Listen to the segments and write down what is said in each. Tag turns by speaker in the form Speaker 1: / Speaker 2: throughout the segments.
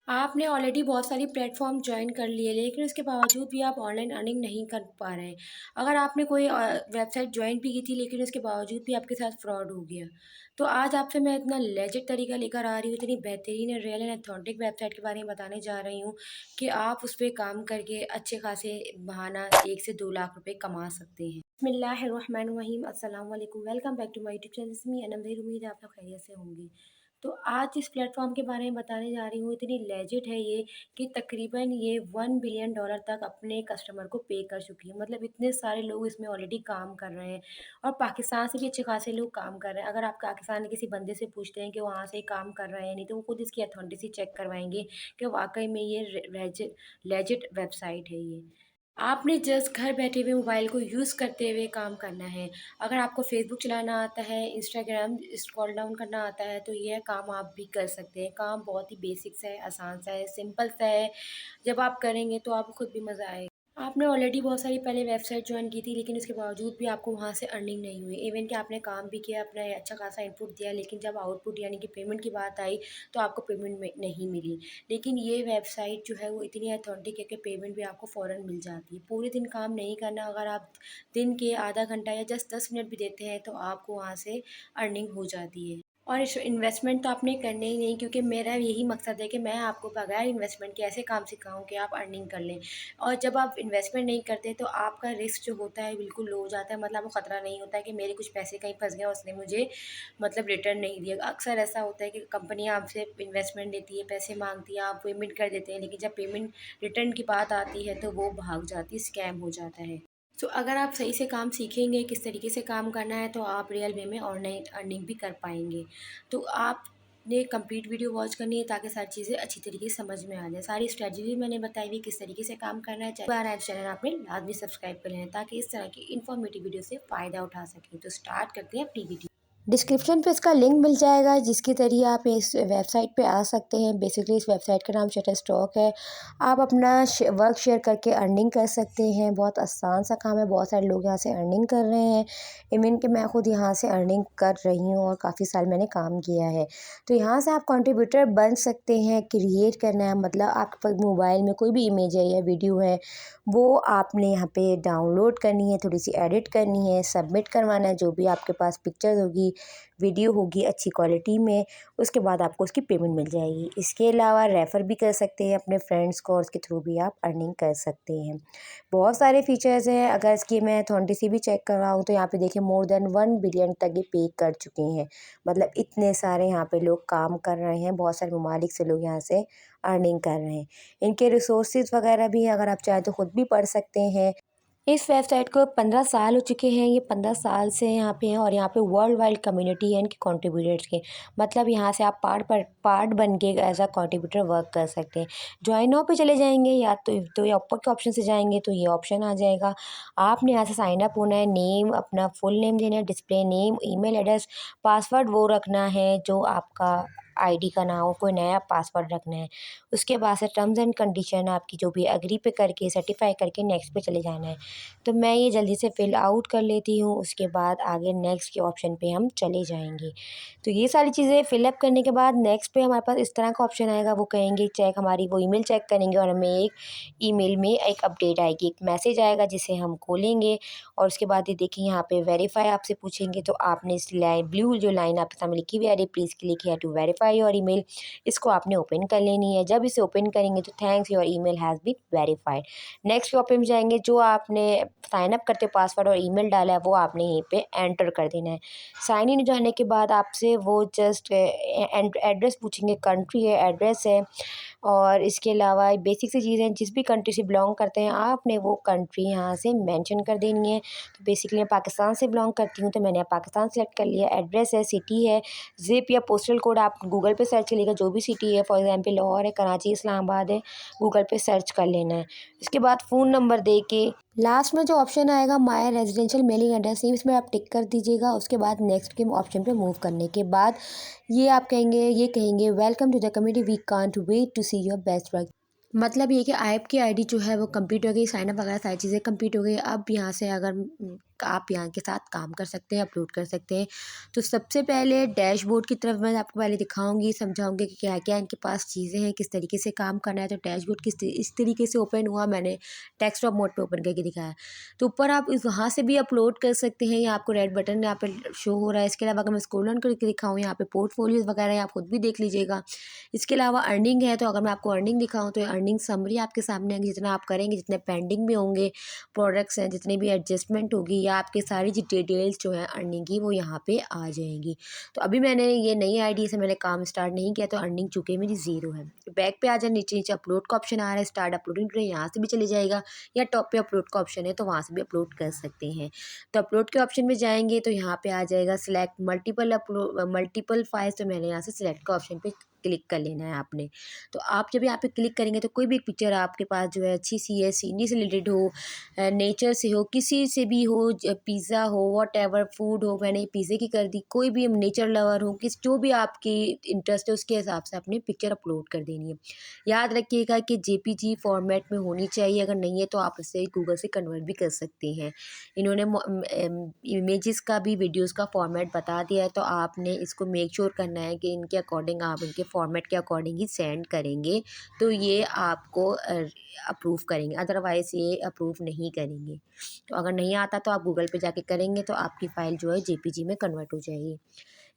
Speaker 1: आपने ऑलरेडी बहुत सारी प्लेटफ़ॉर्म जॉइन कर लिए, लेकिन उसके बावजूद भी आप ऑनलाइन अर्निंग नहीं कर पा रहे हैं। अगर आपने कोई वेबसाइट जॉइन भी की थी, लेकिन उसके बावजूद भी आपके साथ फ्रॉड हो गया। तो आज आपसे मैं इतना लेजिट तरीका लेकर आ रही हूँ, इतनी बेहतरीन रियल एंड ऑथेंटिक वेबसाइट के बारे में बताने जा रही हूँ कि आप उस पे काम करके अच्छे खासे बहाना 1 से 2 लाख रुपए कमा सकते हैं। बिस्मिल्लाहिर्रहमानिर्रहीम, अस्सलाम वालेकुम, welcome back to my YouTube channel, it's me Anam. उम्मीद है आप लोग खैरियत से होंगे। तो आज जिस प्लेटफ़ॉर्म के बारे में बताने जा रही हूँ, इतनी लेजिट है ये कि तकरीबन ये $1 बिलियन तक अपने कस्टमर को पे कर चुकी है। मतलब इतने सारे लोग इसमें ऑलरेडी काम कर रहे हैं और पाकिस्तान से भी अच्छे खासे लोग काम कर रहे हैं। अगर आप पाकिस्तान के किसी बंदे से पूछते हैं कि वहाँ से काम कर रहे हैं नहीं, तो वो खुद इसकी ऑथेंटिसिटी चेक करवाएँगे कि वाक़ई में ये लेजिट वेबसाइट है ये। आपने जस्ट घर बैठे हुए मोबाइल को यूज़ करते हुए काम करना है। अगर आपको फ़ेसबुक चलाना आता है, इंस्टाग्राम स्क्रॉल डाउन करना आता है, तो यह काम आप भी कर सकते हैं। काम बहुत ही बेसिक सा है, आसान सा है, सिंपल सा है। जब आप करेंगे तो आपको खुद भी मज़ा आएगा। आपने ऑलरेडी बहुत सारी पहले वेबसाइट जॉइन की थी, लेकिन उसके बावजूद भी आपको वहाँ से अर्निंग नहीं हुई। इवन कि आपने काम भी किया, अपना अच्छा खासा इनपुट दिया, लेकिन जब आउटपुट यानी कि पेमेंट की बात आई, तो आपको पेमेंट में नहीं मिली। लेकिन ये वेबसाइट जो है वो इतनी ऑथेंटिक है कि पेमेंट भी आपको फ़ौरन मिल जाती है। पूरे दिन काम नहीं करना, अगर आप दिन के आधा घंटा या जस्ट 10 मिनट भी देते हैं, तो आपको वहाँ से अर्निंग हो जाती है। और इस इन्वेस्टमेंट तो आपने करनी ही नहीं, क्योंकि मेरा यही मकसद है कि मैं आपको बगैर इन्वेस्टमेंट के ऐसे काम सिखाऊँ कि आप अर्निंग कर लें। और जब आप इन्वेस्टमेंट नहीं करते, तो आपका रिस्क जो होता है बिल्कुल लो हो जाता है। मतलब आपको ख़तरा नहीं होता है कि मेरे कुछ पैसे कहीं फँस गए और उसने मुझे मतलब रिटर्न नहीं दिया। अक्सर ऐसा होता है कि कंपनियाँ आपसे इन्वेस्टमेंट लेती है, पैसे माँगती है, आप पेमेंट कर देते हैं, लेकिन जब पेमेंट रिटर्न की बात आती है तो वो भाग जाती है, स्कैम हो जाता है। तो अगर आप सही से काम सीखेंगे, किस तरीके से काम करना है, तो आप रियल वे में ऑनलाइन अर्निंग भी कर पाएँगे। तो आपने कंप्लीट वीडियो वॉच करनी है, ताकि सारी चीज़ें अच्छी तरीके से समझ में आ जाए। सारी स्ट्रैटेजी भी मैंने बताई हुई किस तरीके से काम करना है। बार आए चैनल आपने लाज़मी सब्सक्राइब कर लेना है, ताकि इस तरह की इन्फॉर्मेटिव वीडियो से फ़ायदा उठा सकें। तो स्टार्ट करते हैं अपनी वीडियो। डिस्क्रिप्शन पे इसका लिंक मिल जाएगा, जिसके ज़रिए आप इस वेबसाइट पे आ सकते हैं। बेसिकली इस वेबसाइट का नाम शटरस्टॉक है। आप अपना वर्क शेयर करके अर्निंग कर सकते हैं। बहुत आसान सा काम है, बहुत सारे लोग यहाँ से अर्निंग कर रहे हैं। इवन कि मैं खुद यहाँ से अर्निंग कर रही हूँ और काफ़ी साल मैंने काम किया है। तो यहाँ से आप कंट्रीब्यूटर बन सकते हैं। क्रिएट करना है, मतलब आपके पास मोबाइल में कोई भी इमेज है या वीडियो है, वो आपने यहाँ पे डाउनलोड करनी है, थोड़ी सी एडिट करनी है, सबमिट करवाना है। जो भी आपके पास पिक्चर्स होगी, वीडियो होगी अच्छी क्वालिटी में, उसके बाद आपको उसकी पेमेंट मिल जाएगी। इसके अलावा रेफ़र भी कर सकते हैं अपने फ्रेंड्स को, और उसके थ्रू भी आप अर्निंग कर सकते हैं। बहुत सारे फीचर्स हैं। अगर इसकी मैं ऑथेंटिसिटी भी चेक करवाऊँ, तो यहाँ पे देखिए मोर देन 1 बिलियन तक ये पे कर चुके हैं। मतलब इतने सारे यहाँ पे लोग काम कर रहे हैं, बहुत सारे ममालिक से लोग यहाँ से अर्निंग कर रहे हैं। इनके रिसोर्सेज़ वगैरह भी हैं, अगर आप चाहें तो खुद भी पढ़ सकते हैं। इस वेबसाइट को 15 साल हो चुके हैं। ये 15 साल से यहाँ पे हैं, और यहाँ पे वर्ल्ड वाइड कम्युनिटी है इनके कंट्रीब्यूटर्स की। मतलब यहाँ से आप पार्ट बन के एज़ अ कंट्रीब्यूटर वर्क कर सकते हैं। जॉइन नाउ पे चले जाएँगे, या तो ये ऊपर के ऑप्शन से जाएँगे तो ये ऑप्शन आ जाएगा। आपने यहाँ से साइन अप होना है, नेम अपना फुल नेम देना है, display name, email address, password वो रखना है जो आपका आईडी का ना हो, कोई नया पासवर्ड रखना है। उसके बाद से टर्म्स एंड कंडीशन आपकी जो भी एग्री पे करके सर्टिफ़ाई करके नेक्स्ट पे चले जाना है। तो मैं ये जल्दी से फ़िल आउट कर लेती हूँ, उसके बाद आगे नेक्स्ट के ऑप्शन पे हम चले जाएँगे। तो ये सारी चीज़ें फ़िल अप करने के बाद नेक्स्ट पे हमारे पास इस तरह का ऑप्शन आएगा। वो कहेंगे चेक, हमारी वो ईमेल चेक करेंगे, और हमें एक ईमेल में एक अपडेट आएगी, एक मैसेज आएगा जिसे हम खोलेंगे। और उसके बाद ये देखिए यहाँ पे वेरीफ़ाई आपसे पूछेंगे, तो आपने इस लाइन ब्लू जो लाइन आपके सामने लिखी हुई है, please click here to verify your email, इसको आपने ओपन कर लेनी है। जब इसे ओपन करेंगे तो thanks your email has been verified. Next option में जाएँगे, जो आपने साइन अप करते पासवर्ड और ईमेल डाला है, वो आपने यहीं पे एंटर कर देना है। साइन इन हो जाने के बाद आपसे वो जस्ट एड्रेस पूछेंगे, कंट्री है, एड्रेस है, और इसके अलावा बेसिक सी चीज़ें, जिस भी कंट्री से बिलॉन्ग करते हैं आपने वो कंट्री यहाँ से मेंशन कर देनी है। तो बेसिकली मैं पाकिस्तान से बिलॉन्ग करती हूँ, तो मैंने पाकिस्तान सेलेक्ट कर लिया। एड्रेस है, सिटी है, ज़िप या पोस्टल कोड आप गूगल पे सर्च करिएगा, जो भी सिटी है, फॉर एग्जांपल लाहौर है, कराची, इस्लामाबाद है, गूगल पे सर्च कर लेना है। इसके बाद फ़ोन नंबर दे के लास्ट में जो ऑप्शन आएगा माय रेजिडेंशियल मेलिंग एड्रेस, इसमें आप टिक कर दीजिएगा। उसके बाद नेक्स्ट के ऑप्शन पे मूव करने के बाद ये कहेंगे welcome to the community, we can't wait to see your best work. मतलब ये कि आपकी आईडी जो है वो कंप्लीट हो गई, साइन अप वगैरह सारी चीज़ें कंप्लीट हो गई। अब यहाँ से अगर आप यहाँ के साथ काम कर सकते हैं, अपलोड कर सकते हैं। तो सबसे पहले डैशबोर्ड की तरफ मैं आपको पहले दिखाऊंगी, समझाऊंगी कि क्या क्या इनके पास चीज़ें हैं, किस तरीके से काम करना है। तो डैशबोर्ड इस तरीके से ओपन हुआ, मैंने डेस्कटॉप मोड पे ओपन करके दिखाया। तो ऊपर आप वहाँ से भी अपलोड कर सकते हैं, यहाँ आपको रेड बटन यहाँ पे शो हो रहा है। इसके अलावा अगर मैं स्क्रॉल डाउन करके दिखाऊँ, यहाँ पे पोर्टफोलियोज वगैरह आप खुद भी देख लीजिएगा। इसके अलावा अर्निंग है, तो अगर मैं आपको अर्निंग दिखाऊँ तो अर्निंग समरी आपके सामने आएगी। जितना आप करेंगे, जितने पेंडिंग में होंगे प्रोडक्ट्स हैं, जितनी भी एडजस्टमेंट होगी या आपके सारी डिटेल्स जो है अर्निंग की, वो यहाँ पे आ जाएंगी। तो अभी मैंने ये नई आईडी से मैंने काम स्टार्ट नहीं किया, तो अर्निंग चूँकि मेरी ज़ीरो है। तो बैक पे आ जाए, नीचे नीचे अपलोड का ऑप्शन आ रहा है, स्टार्ट अपलोडिंग टुडे, यहाँ से भी चले जाएगा, या टॉप पे अपलोड का ऑप्शन है तो वहाँ से भी अपलोड कर सकते हैं। तो अपलोड के ऑप्शन में जाएंगे तो यहाँ पे आ जाएगा सिलेक्ट मल्टीपल फाइल्स। तो मैंने यहाँ से सिलेक्ट का ऑप्शन पे क्लिक कर लेना है आपने। तो आप जब यहाँ पे क्लिक करेंगे तो कोई भी एक पिक्चर आपके पास जो है अच्छी सी है, सीनरी से रिलेटेड हो, नेचर से हो, किसी से भी हो, पिज़्ज़ा हो, वॉटएवर फूड हो, मैंने पिज़्ज़े की कर दी। कोई भी नेचर लवर हो, किस जो भी आपकी इंटरेस्ट है उसके हिसाब से अपनी पिक्चर अपलोड कर देनी है। याद रखिएगा कि जेपीजी फॉर्मेट में होनी चाहिए, अगर नहीं है तो आप इसे गूगल से कन्वर्ट भी कर सकते हैं। इन्होंने इमेजेस का भी वीडियोस का फॉर्मेट बता दिया है, तो आपने इसको मेक श्योर करना है कि इनके अकॉर्डिंग आप इनके फॉर्मेट के अकॉर्डिंग ही सेंड करेंगे, तो ये आपको अप्रूव करेंगे, अदरवाइज़ ये अप्रूव नहीं करेंगे। तो अगर नहीं आता तो आप गूगल पे जाके करेंगे तो आपकी फ़ाइल जो है जेपीजी में कन्वर्ट हो जाएगी।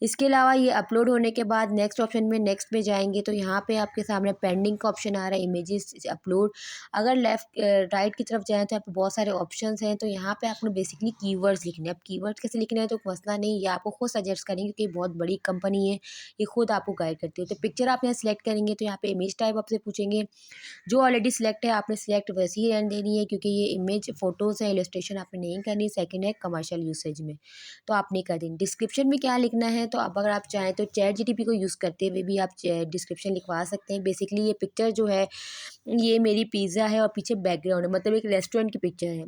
Speaker 1: इसके अलावा ये अपलोड होने के बाद नेक्स्ट ऑप्शन में नेक्स्ट पे जाएंगे तो यहाँ पे आपके सामने पेंडिंग का ऑप्शन आ रहा है, इमेजेस अपलोड। अगर लेफ़्ट राइट की तरफ जाएँ तो यहाँ पे बहुत सारे ऑप्शंस हैं। तो यहाँ पे आपने बेसिकली कीवर्ड्स लिखने हैं। अब कीवर्ड्स कैसे लिखने हैं तो मसला नहीं, ये आपको खुद सजेस्ट करेंगे क्योंकि बहुत बड़ी कंपनी है, ये खुद आपको गाइड करती है। तो पिक्चर आप यहाँ सिलेक्ट करेंगे तो यहाँ पे इमेज टाइप आपसे पूछेंगे, जो ऑलरेडी सिलेक्ट है आपने सिलेक्ट वैसी ही रहने देनी है, क्योंकि ये इमेज फ़ोटोज़ है, इलस्ट्रेशन आपने नहीं करनी। सेकंड है कमर्शियल यूसेज में, तो आप नहीं कर देंगे। डिस्क्रिप्शन में क्या लिखना है, तो अब अगर आप चाहें तो चैट जीटीपी को यूज़ करते हुए भी आप डिस्क्रिप्शन लिखवा सकते हैं। बेसिकली ये पिक्चर जो है ये मेरी पिज़्ज़ा है और पीछे बैकग्राउंड है, मतलब एक रेस्टोरेंट की पिक्चर है।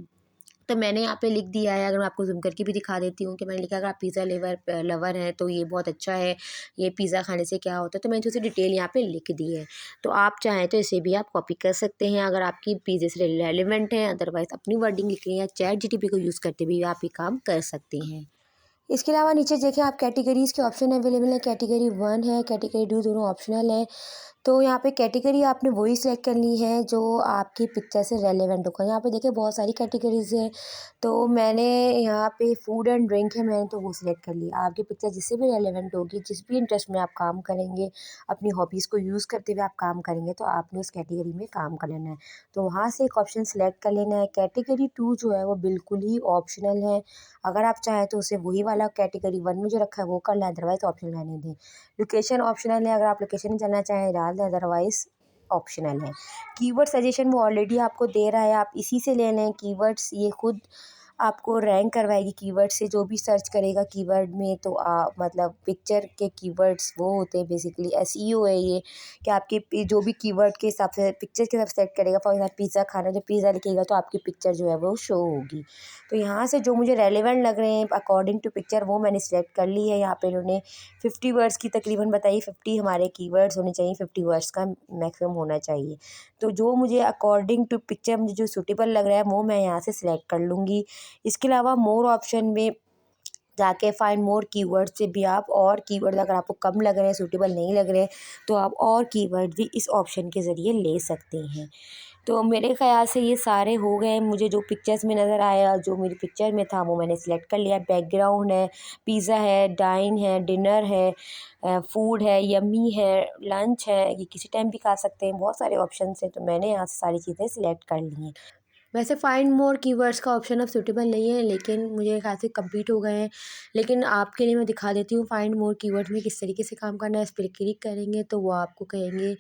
Speaker 1: तो मैंने यहाँ पे लिख दिया है, अगर मैं आपको ज़ूम करके भी दिखा देती हूँ कि मैंने लिखा, अगर आप पिज़्ज़ा लवर हैं तो ये बहुत अच्छा है, ये पिज़्ज़ा खाने से क्या होता है, तो मैंने उसे डिटेल यहाँ पे लिख दी है। तो आप चाहें तो इसे भी आप कॉपी कर सकते हैं अगर आपकी पिज़्ज़े से रेलिवेंट है, अदरवाइज़ अपनी वर्डिंग लिख रही हैं, चैट जीटीपी को यूज़ करते भी आप ये काम कर सकते हैं। इसके अलावा नीचे देखिए आप कैटेगरीज़ के ऑप्शन अवेलेबल हैं। कैटेगरी 1 है, कैटेगरी 2 दोनों ऑप्शनल है। तो यहाँ पे कैटेगरी आपने वही सिलेक्ट करनी है जो आपकी पिक्चर से रेलेवेंट होगा। यहाँ पे देखिए बहुत सारी कैटेगरीज़ हैं, तो मैंने यहाँ पे फूड एंड ड्रिंक है, मैंने तो वो सिलेक्ट कर लिया। आपकी पिक्चर जिससे भी रेलेवेंट होगी, जिस भी इंटरेस्ट में आप काम करेंगे, अपनी हॉबीज़ को यूज़ करते हुए आप काम करेंगे, तो आपने उस कैटेगरी में काम कर लेना है। तो वहाँ से एक ऑप्शन सेलेक्ट कर लेना है। कैटेगरी 2 जो है वो बिल्कुल ही ऑप्शनल है। अगर आप चाहें तो उसे वही वाला कैटेगरी 1 में जो रखा है वो कर लें, अदरवाइज़ ऑप्शन रहने दें। लोकेशन ऑप्शनल है, अगर आप लोकेशन में जाना चाहें डाल दें, अदरवाइज़ ऑप्शनल है। कीवर्ड सजेशन वो ऑलरेडी आपको दे रहा है, आप इसी से ले लें। कीवर्ड्स ये खुद आपको रैंक करवाएगी कीवर्ड से, जो भी सर्च करेगा कीवर्ड में तो मतलब पिक्चर के कीवर्ड्स वो होते हैं बेसिकली। एसईओ है ये, कि आपके जो भी कीवर्ड के हिसाब से पिक्चर के हिसाब से सेलेक्ट करेगा। फॉर एग्जाम्पल पिज़्ज़ा खाना, जब पिज़्ज़ा लिखेगा तो आपकी पिक्चर जो है वो शो होगी। तो यहाँ से जो मुझे रेलेवेंट लग रहे हैं अकॉर्डिंग टू पिक्चर वो मैंने सेलेक्ट कर ली है। यहाँ पे इन्होंने 50 वर्ड्स की तकरीबन बताई, 50 हमारे कीवर्ड्स होने चाहिए, 50 वर्ड्स का मैक्सिमम होना चाहिए। तो जो मुझे अकॉर्डिंग टू पिक्चर मुझे जो सूटेबल लग रहा है वो मैं यहाँ से सिलेक्ट कर लूँगी। इसके अलावा मोर ऑप्शन में जाके फाइंड मोर कीवर्ड से भी आप और कीवर्ड अगर आपको कम लग रहे हैं, सूटेबल नहीं लग रहे हैं, तो आप और कीवर्ड भी इस ऑप्शन के ज़रिए ले सकते हैं। तो मेरे ख़्याल से ये सारे हो गए। मुझे जो पिक्चर्स में नज़र आया, जो मेरी पिक्चर में था वो मैंने सिलेक्ट कर लिया। बैकग्राउंड है, पिज़्ज़ा है, डाइन है, डिनर है, फूड है, यम्मी है, लंच है, ये किसी टाइम भी खा सकते हैं। बहुत सारे ऑप्शंस हैं, तो मैंने यहाँ से सारी चीज़ें सिलेक्ट कर ली हैं। वैसे फाइंड मोर कीवर्ड्स का ऑप्शन अब सूटेबल नहीं है, लेकिन मुझे ख़ासे कंप्लीट हो गए हैं। लेकिन आपके लिए मैं दिखा देती हूँ फाइंड मोर कीवर्ड में किस तरीके से काम करना है। इस पर क्लिक करेंगे तो वो आपको कहेंगे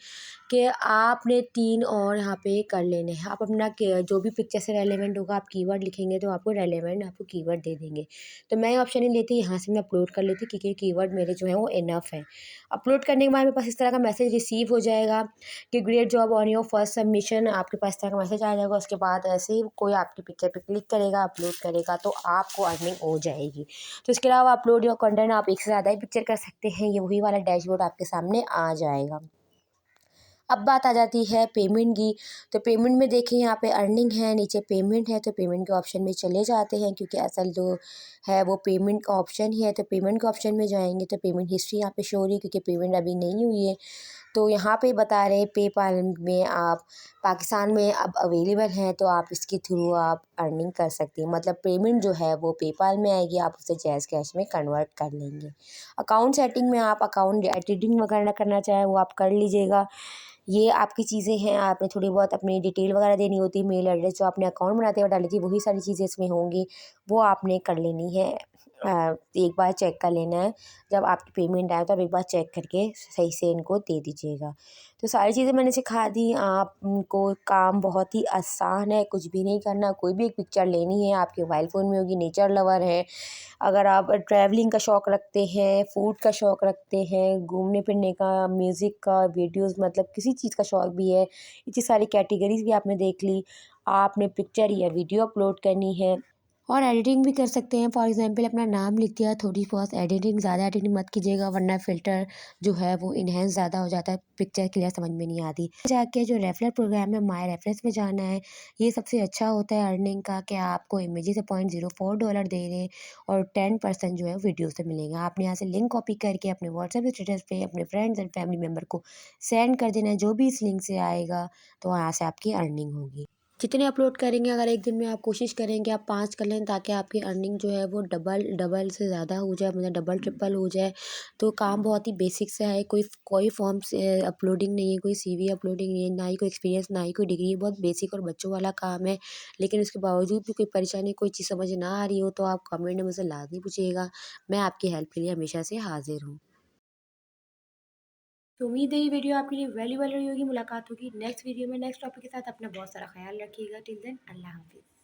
Speaker 1: कि आपने 3 और यहाँ पे कर लेने हैं। आप अपना जो भी पिक्चर से रेलेवेंट होगा आप कीवर्ड लिखेंगे तो आपको रेलेवेंट आपको कीवर्ड दे देंगे। तो मैं ऑप्शन ही लेती, यहाँ से मैं अपलोड कर लेती क्योंकि कीवर्ड मेरे जो है वो इनफ है। अपलोड करने के बाद मेरे पास इस तरह का मैसेज रिसीव हो जाएगा कि great job on your first submission. आपके पास इस तरह का मैसेज आ जाएगा। उसके बाद ऐसे ही कोई आपकी पिक्चर पे क्लिक करेगा, अपलोड करेगा, तो आपको अर्निंग हो जाएगी। तो इसके अलावा अपलोड योर कंटेंट, आप एक से ज़्यादा ही पिक्चर कर सकते हैं। ये वही वाला डैशबोर्ड आपके सामने आ जाएगा। अब बात आ जाती है पेमेंट की। तो पेमेंट में देखें यहाँ पे अर्निंग है, नीचे पेमेंट है, तो पेमेंट के ऑप्शन में चले जाते हैं क्योंकि असल जो है वो पेमेंट का ऑप्शन ही है। तो पेमेंट के ऑप्शन में जाएंगे तो पेमेंट हिस्ट्री यहाँ पे शो हो रही है क्योंकि पेमेंट अभी नहीं हुई है। तो यहाँ पे बता रहे हैं पेपाल में आप पाकिस्तान में अब अवेलेबल हैं, तो आप इसके थ्रू आप अर्निंग कर सकती हैं। मतलब पेमेंट जो है वो पेपाल में आएगी, आप उसे जैज़ कैश में कन्वर्ट कर लेंगे। अकाउंट सेटिंग में आप अकाउंट एडिटिंग वगैरह करना चाहें वो आप कर लीजिएगा। ये आपकी चीज़ें हैं, आपने थोड़ी बहुत अपनी डिटेल वगैरह देनी होती है, मेल एड्रेस जो आपने अकाउंट बनाते हुए डाली थी वही सारी चीज़ें इसमें होंगी, वो आपने कर लेनी है। एक बार चेक कर लेना है, जब आपकी पेमेंट आए तो आप एक बार चेक करके सही से इनको दे दीजिएगा। तो सारी चीज़ें मैंने सिखा दी आपको, काम बहुत ही आसान है, कुछ भी नहीं करना। कोई भी एक पिक्चर लेनी है, आपके मोबाइल फ़ोन में होगी, नेचर लवर है, अगर आप ट्रैवलिंग का शौक़ रखते हैं, फूड का शौक़ रखते हैं, घूमने फिरने का, म्यूज़िक का, वीडियोज़ मतलब किसी चीज़ का शौक़ भी है, इतनी सारी कैटेगरीज़ भी आपने देख ली। आपने पिक्चर या वीडियो अपलोड करनी है और एडिटिंग भी कर सकते हैं। फॉर एग्ज़ाम्पल अपना नाम लिख दिया, थोड़ी बहुत एडिटिंग, ज़्यादा एडिटिंग मत कीजिएगा वरना फ़िल्टर जो है वो इन्हेंस ज़्यादा हो जाता है, पिक्चर क्लियर समझ में नहीं आती। जाके जो रेफरल प्रोग्राम है माय रेफरेंस में जाना है, ये सबसे अच्छा होता है अर्निंग का कि आपको इमेजेस $0.04 दे रहे हैं और 10% जो है वीडियो से मिलेगा। आपने यहाँ से लिंक कॉपी करके अपने व्हाट्सएप स्टेटस पे अपने फ्रेंड्स एंड फैमिली मेम्बर को सेंड कर देना है, जो भी इस लिंक से आएगा तो वहाँ से आपकी अर्निंग होगी। जितने अपलोड करेंगे, अगर एक दिन में आप कोशिश करेंगे आप 5 कर लें ताकि आपकी अर्निंग जो है वो डबल डबल से ज़्यादा हो जाए, मतलब डबल ट्रिपल हो जाए। तो काम बहुत ही बेसिक सा है, कोई फॉर्म से अपलोडिंग नहीं है, कोई सीवी अपलोडिंग नहीं है, ना ही कोई एक्सपीरियंस, ना ही कोई डिग्री। बहुत बेसिक और बच्चों वाला काम है। लेकिन उसके बावजूद भी कोई परेशानी, कोई चीज़ समझ ना आ रही हो तो आप कमेंट में मुझसे लाज़मी पूछिएगा। मैं आपकी हेल्प के लिए हमेशा से हाज़िर हूँ। तो उम्मीद है ये वीडियो आपके लिए वैल्यूएबल रही होगी। मुलाकात होगी नेक्स्ट वीडियो में नेक्स्ट टॉपिक के साथ। अपना बहुत सारा ख्याल रखिएगा। टिल देन अल्लाह हाफ़िज़।